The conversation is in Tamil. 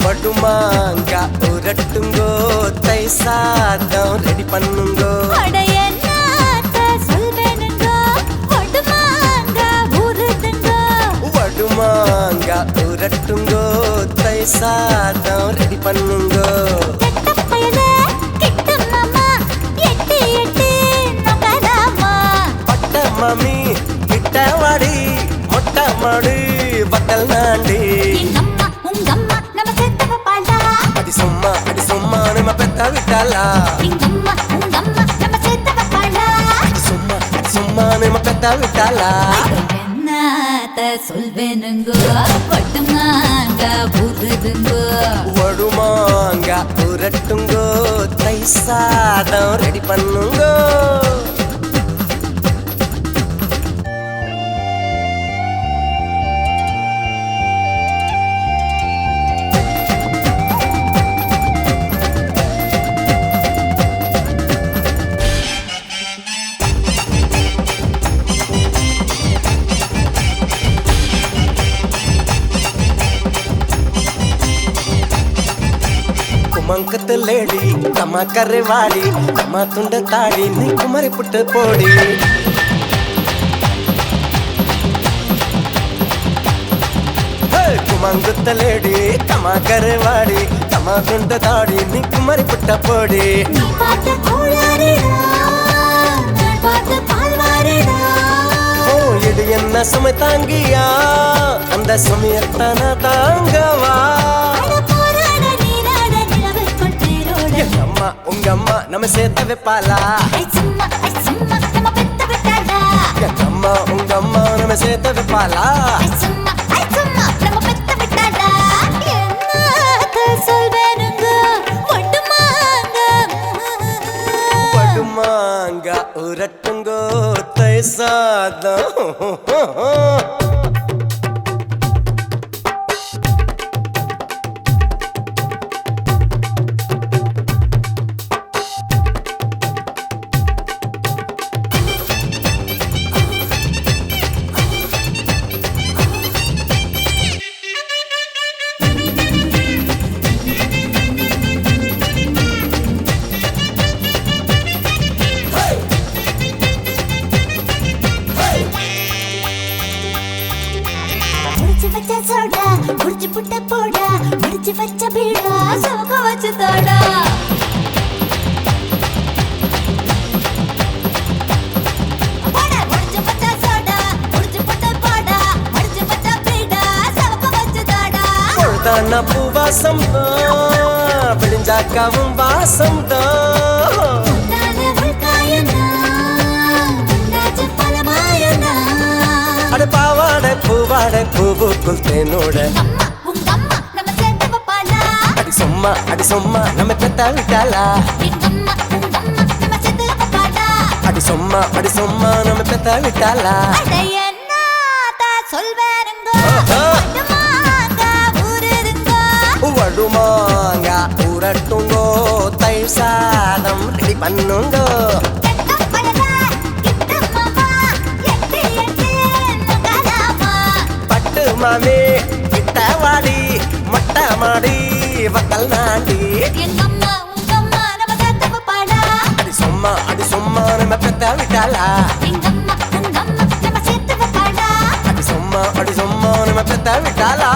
படுமாங்க உரட்டுங்கோ தை சாதம் ரெடி பண்ணுங்கோ வடுமாங்க உரட்டுங்கோ தை சாதம் ரெடி பண்ணுங்கோ பட்ட மாமி கிட்ட வாடி மொட்டை மாடு பத்தல் நாண்டி அடி சும்மா நம்ம பெத்த விட்டாலா அடி சும்மா நம்ம பெத்த விட்டாலா சொல்வேனுங்கோ வடுமாங்க உருதுங்கோ வடுமாங்க உரட்டுங்கோ தை சாதம் ரெடி பண்ணுங்கோ ಮಂಕತ ಲೇಡಿ ತಮ್ಮ ಕರೆವಾಡಿ ತಮ್ಮ ತುಂಡ ತಾಡಿ ನೀ ಕುಮರಿ ಪುಟ್ಟ ಪೋಡಿ ಕುಮಂಗುತ್ತ ಲೇಡಿ ತಮ್ಮ ಕರೆವಾಡಿ ತಮ್ಮ ತುಂಡ ತಾಡಿ ನೀ ಕುಮರಿ ಪುಟ್ಟ ಪೋಡಿ ஓ இது என்ன சுமை தாங்கியா அந்த சுமையத்தான தாங்கவா உங்க அம்மா நம்ம சேர்த்து வைப்பாளா அம்மா உங்க அம்மா நம்ம சேர்த்து வைப்பாளா வடுமாங்க உரட்டுங்கோ தை சாதம் முடிச்சு புட்ட போடா முடிச்சு வச்ச பீடா சோக வச்சு தோடா பூவாசம் விடிஞ்சாக்காவும் வாசம் அட பாவாட பூவாட பூவுக்குள் தேனோட அடி சும்மா நம்ம பெத்த விட்டாளா அடி சும்மா நம்ம பெத்த விட்டாளா வடுமாங்க உரட்டுங்கோ தை சாதம் ரெடி பண்ணுங்கோ பட்டு மாமி கிட்ட வாடி மொட்டை மாடி வக்கல் நாண்டி அடி சும்மா நம்ம பெத்த விட்டாளா அடி சும்மா நம்ம பெத்த விட்டாளா